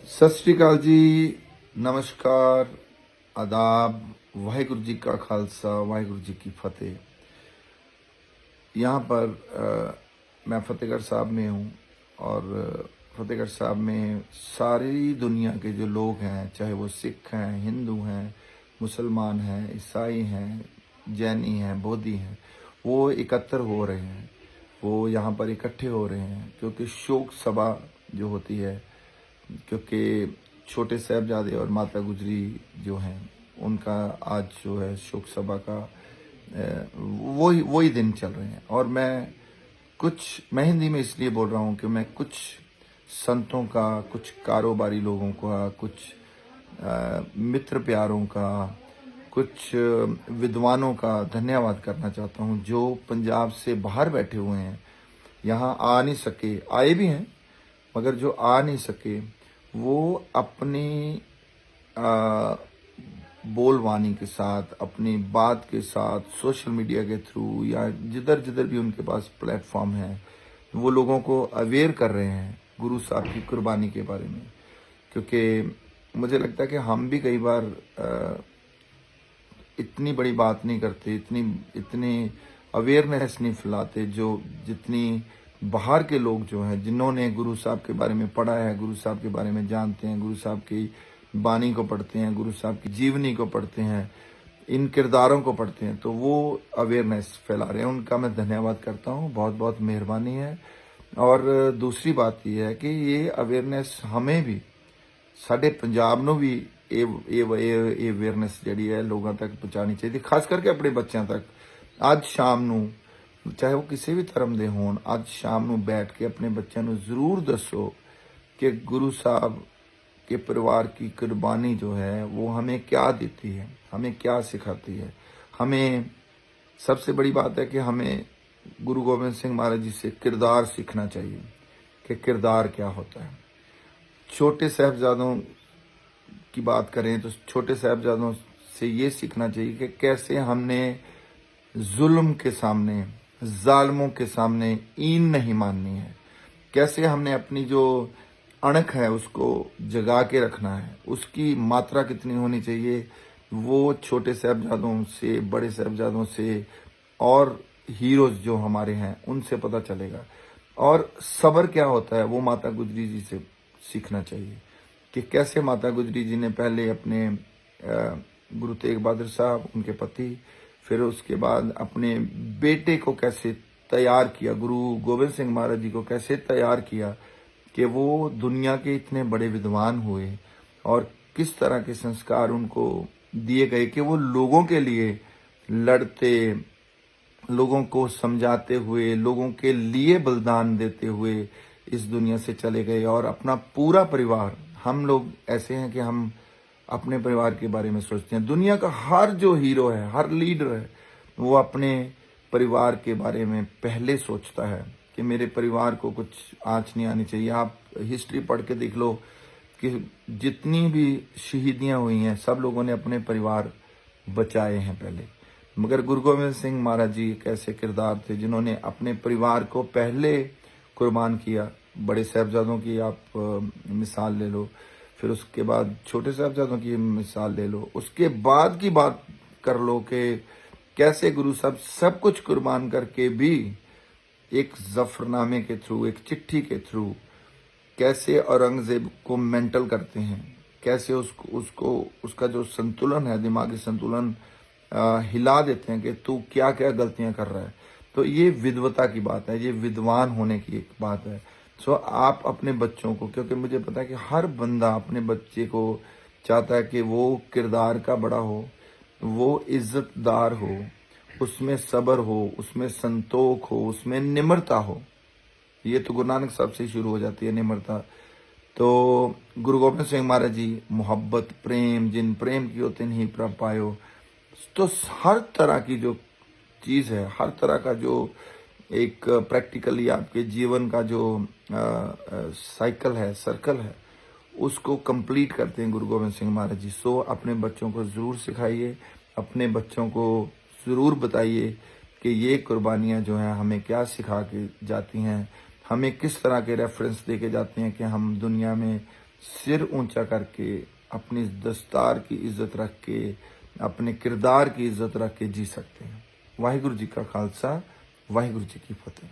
सत श्री अकाल जी, नमस्कार, आदाब, वाहिगुरु जी का खालसा, वाहिगुरु जी की फतेह। यहाँ पर मैं फतेहगढ़ साहब में हूँ और फतेहगढ़ साहब में सारी दुनिया के जो लोग हैं, चाहे वो सिख हैं, हिंदू हैं, मुसलमान हैं, ईसाई हैं, जैनी हैं, बोधी हैं, वो एकत्र हो रहे हैं। वो यहाँ पर इकट्ठे हो रहे हैं क्योंकि शोक सभा जो होती है, क्योंकि छोटे साहबजादे और माता गुजरी जो हैं उनका आज जो है शोक सभा का वही दिन चल रहे हैं। और मैं हिंदी में इसलिए बोल रहा हूँ कि मैं कुछ संतों का, कुछ कारोबारी लोगों का, कुछ मित्र प्यारों का, कुछ विद्वानों का धन्यवाद करना चाहता हूँ जो पंजाब से बाहर बैठे हुए हैं, यहाँ आ नहीं सके, आए भी हैं मगर जो आ नहीं सके वो अपनी बोलवानी के साथ, अपनी बात के साथ, सोशल मीडिया के थ्रू या जिधर जिधर भी उनके पास प्लेटफॉर्म है, वो लोगों को अवेयर कर रहे हैं गुरु साहब की कुर्बानी के बारे में। क्योंकि मुझे लगता है कि हम भी कई बार इतनी बड़ी बात नहीं करते, इतनी अवेयरनेस नहीं फैलाते जो जितनी बाहर के लोग जो हैं, जिन्होंने गुरु साहब के बारे में पढ़ा है, गुरु साहब के बारे में जानते हैं, गुरु साहब की बानी को पढ़ते हैं, गुरु साहब की जीवनी को पढ़ते हैं, इन किरदारों को पढ़ते हैं, तो वो अवेयरनेस फैला रहे हैं। उनका मैं धन्यवाद करता हूँ, बहुत बहुत मेहरबानी है। और दूसरी बात यह है कि ये अवेयरनेस हमें भी, साढ़े पंजाब ਨੂੰ भी ਇਹ ਅਵੇਅਰਨੈਸ ਜਿਹੜੀ ਹੈ ਲੋਕਾਂ ਤੱਕ ਪਹੁੰਚਾਉਣੀ ਚਾਹੀਦੀ, ਖਾਸ ਕਰਕੇ ਆਪਣੇ ਬੱਚਿਆਂ ਤੱਕ। ਅੱਜ ਸ਼ਾਮ ਨੂੰ, ਚਾਹੇ वो किसी भी धर्म ਦੇ ਹੋਣ, ਅੱਜ ਸ਼ਾਮ ਨੂੰ बैठ के अपने बच्चों ਨੂੰ ज़रूर दसो कि गुरु साहब के परिवार की कुर्बानी जो है वो हमें क्या देती है, हमें क्या सिखाती है। हमें सबसे बड़ी बात है कि हमें गुरु गोबिंद सिंह महाराज जी से किरदार सीखना चाहिए कि किरदार क्या होता है। छोटे साहबजादों की बात करें तो छोटे साहबजादों से ये सीखना चाहिए कि कैसे हमने जुल्म के सामने, जालिमों के सामने ईन नहीं माननी है, कैसे हमने अपनी जो अणख है उसको जगा के रखना है, उसकी मात्रा कितनी होनी चाहिए, वो छोटे साहबजादों से, बड़े साहबजादों से और हीरोज जो हमारे हैं उनसे पता चलेगा। और सब्र क्या होता है वो माता गुजरी जी से सीखना चाहिए कि कैसे माता गुजरी जी ने पहले अपने गुरु तेग बहादुर साहब, उनके पति, फिर उसके बाद अपने बेटे को कैसे तैयार किया, गुरु गोबिंद सिंह महाराज जी को कैसे तैयार किया कि वो दुनिया के इतने बड़े विद्वान हुए, और किस तरह के संस्कार उनको दिए गए कि वो लोगों के लिए लड़ते, लोगों को समझाते हुए, लोगों के लिए बलिदान देते हुए इस दुनिया से चले गए। और अपना पूरा परिवार, हम लोग ऐसे हैं कि हम अपने परिवार के बारे में सोचते हैं। दुनिया का हर जो हीरो है, हर लीडर है, वो अपने परिवार के बारे में पहले सोचता है कि मेरे परिवार को कुछ आँच नहीं आनी चाहिए। आप हिस्ट्री पढ़ के देख लो कि जितनी भी शहीदियाँ हुई हैं सब लोगों ने अपने परिवार बचाए हैं पहले। मगर गुरु गोबिंद सिंह महाराज जी एक ऐसे किरदार थे जिन्होंने अपने परिवार को पहले कुर्बान किया। बड़े साहबजादों की आप मिसाल ले लो, फिर उसके बाद छोटे साहबजादों की मिसाल ले लो, उसके बाद की बात कर लो कि कैसे गुरु साहब सब कुछ कुर्बान करके भी एक जफरनामे के थ्रू, एक चिट्ठी के थ्रू कैसे औरंगजेब को मेंटल करते हैं, कैसे उसको उसका जो संतुलन है, दिमागी संतुलन हिला देते हैं कि तू क्या क्या गलतियां कर रहा है। तो ये विद्वता की बात है, ये विद्वान होने की एक बात है। सो आप अपने बच्चों को, क्योंकि मुझे पता है कि हर बंदा अपने बच्चे को चाहता है कि वो किरदार का बड़ा हो, वो इज्जतदार हो, उसमें सब्र हो, उसमें संतोख हो, उसमें निम्रता हो। ये तो गुरु नानक साहब से शुरू हो जाती है निम्रता। तो गुरु गोबिंद सिंह महाराज जी, मोहब्बत प्रेम, जिन प्रेम की तिन ही प्रभ पायो। तो हर तरह की जो चीज़ है, हर तरह का जो एक प्रैक्टिकली आपके जीवन का जो साइकिल है, सर्कल है, उसको कंप्लीट करते हैं गुरु गोबिंद सिंह महाराज जी। सो अपने बच्चों को ज़रूर सिखाइए, अपने बच्चों को ज़रूर बताइए कि ये कुर्बानियाँ जो हैं हमें क्या सिखा के जाती हैं, हमें किस तरह के रेफरेंस दे के जाते हैं कि हम दुनिया में सिर ऊंचा करके, अपनी दस्तार की इज्जत रख के, अपने किरदार की इज्जत रख के जी सकते हैं। वाहिगुरु जी का खालसा, वाहिगुरु जी की फतेह।